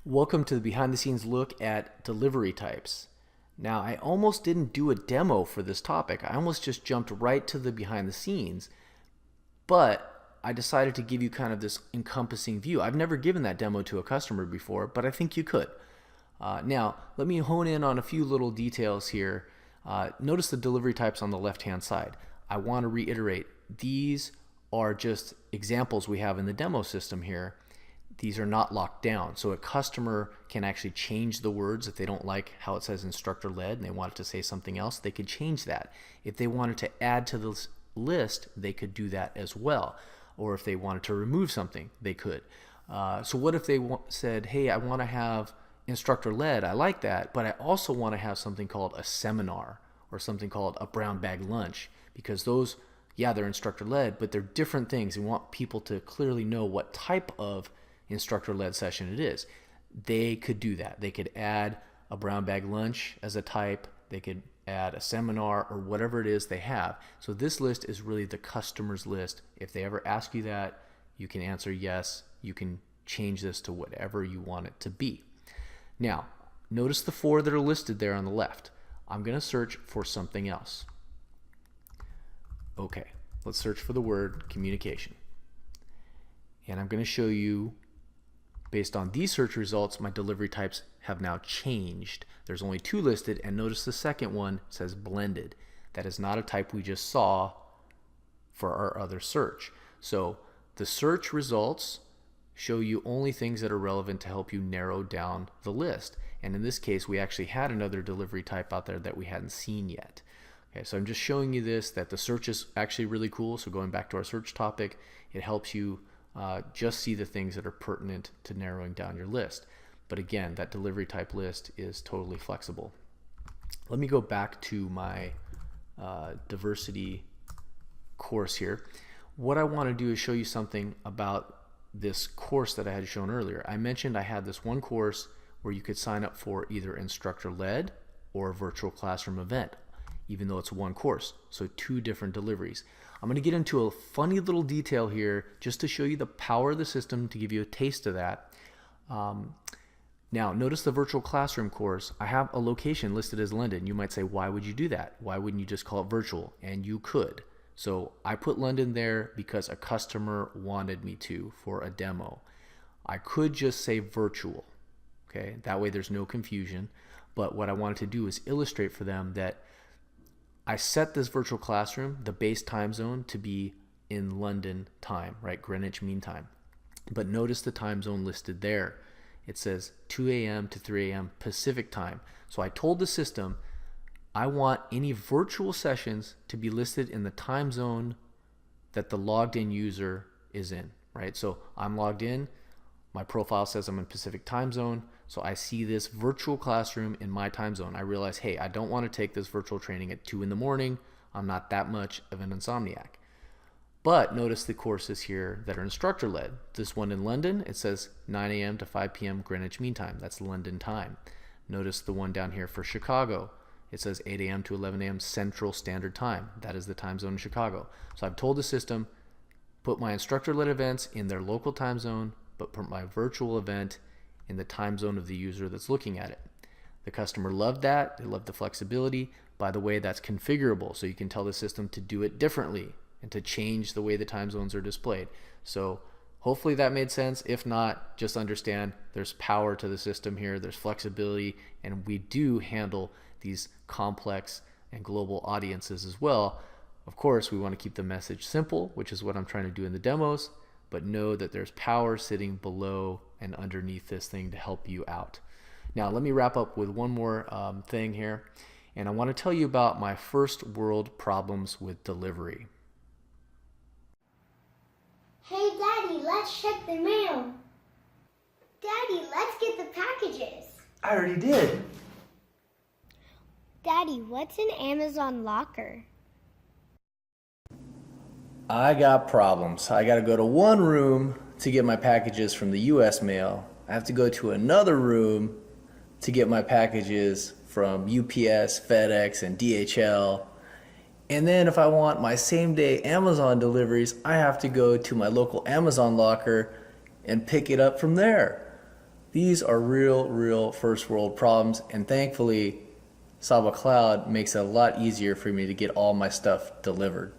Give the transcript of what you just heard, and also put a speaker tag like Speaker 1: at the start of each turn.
Speaker 1: Welcome to the behind the scenes look at delivery types. Now, I almost didn't do a demo for this topic. I almost just jumped right to the behind the scenes, but I decided to give you kind of this encompassing view. I've never given that demo to a customer before, but I think you could. Now, let me hone in on a few little details here. Notice the delivery types on the left-hand side. I want to reiterate, these are just examples we have in the demo system here. These are not locked down, so a customer can actually change the words. If they don't like how it says instructor led and they want it to say something else, they could change that. If they wanted to add to this list, they could do that as well. Or if they wanted to remove something, they could. So what if they said, hey, I want to have instructor led, I like that, but I also want to have something called a seminar or something called a brown bag lunch, because those, yeah, they're instructor led, but they're different things. We want people to clearly know what type of instructor-led session it is. They could do that. They could add a brown bag lunch as a type. They could add a seminar or whatever it is they have. So this list is really the customer's list. If they ever ask you that, you can answer yes. You can change this to whatever you want it to be. Now, notice the four that are listed there on the left. I'm going to search for something else. Okay, let's search for the word communication. And I'm going to show you, based on these search results, my delivery types have now changed. There's only two listed, and notice the second one says blended. That is not a type we just saw for our other search. So the search results show you only things that are relevant to help you narrow down the list. And in this case, we actually had another delivery type out there that we hadn't seen yet. Okay, so I'm just showing you this, that the search is actually really cool. So going back to our search topic, it helps you just see the things that are pertinent to narrowing down your list. But again, that delivery type list is totally flexible. Let me go back to my diversity course here. What I want to do is show you something about this course that I had shown earlier. I mentioned I had this one course where you could sign up for either instructor-led or a virtual classroom event, even though it's one course. So two different deliveries. I'm going to get into a funny little detail here just to show you the power of the system, to give you a taste of that. Now, notice the virtual classroom course. I have a location listed as London. You might say, why would you do that? Why wouldn't you just call it virtual? And you could. So I put London there because a customer wanted me to for a demo. I could just say virtual. Okay, that way there's no confusion. But what I wanted to do is illustrate for them that I set this virtual classroom, the base time zone, to be in London time, right? Greenwich Mean Time. But notice the time zone listed there. It says 2 a.m. to 3 a.m. Pacific time. So I told the system I want any virtual sessions to be listed in the time zone that the logged in user is in, right? So I'm logged in. My profile says I'm in Pacific time zone. So I see this virtual classroom in my time zone. I realize, hey, I don't want to take this virtual training at 2 in the morning. I'm not that much of an insomniac. But notice the courses here that are instructor led. This one in London, it says 9 a.m. to 5 p.m. Greenwich Mean Time. That's London time. Notice the one down here for Chicago. It says 8 a.m. to 11 a.m. Central Standard Time. That is the time zone in Chicago. So I've told the system, put my instructor led events in their local time zone, but put my virtual event in the time zone of the user that's looking at it. The customer loved that. They loved the flexibility. By the way, that's configurable, so you can tell the system to do it differently and to change the way the time zones are displayed. So hopefully that made sense. If not, just understand there's power to the system here. There's flexibility, and we do handle these complex and global audiences as well. Of course, we want to keep the message simple, which is what I'm trying to do in the demos, but know that there's power sitting below and underneath this thing to help you out. Now, let me wrap up with one more thing here, and I want to tell you about my first world problems with delivery.
Speaker 2: Hey, Daddy, let's check the mail. Daddy, let's get the packages.
Speaker 1: I already did.
Speaker 2: Daddy, what's an Amazon locker?
Speaker 1: I got problems. I got to go to one room to get my packages from the US mail. I have to go to another room to get my packages from UPS, FedEx, and DHL. And then if I want my same day Amazon deliveries, I have to go to my local Amazon locker and pick it up from there. These are real first world problems, and thankfully Saba Cloud makes it a lot easier for me to get all my stuff delivered.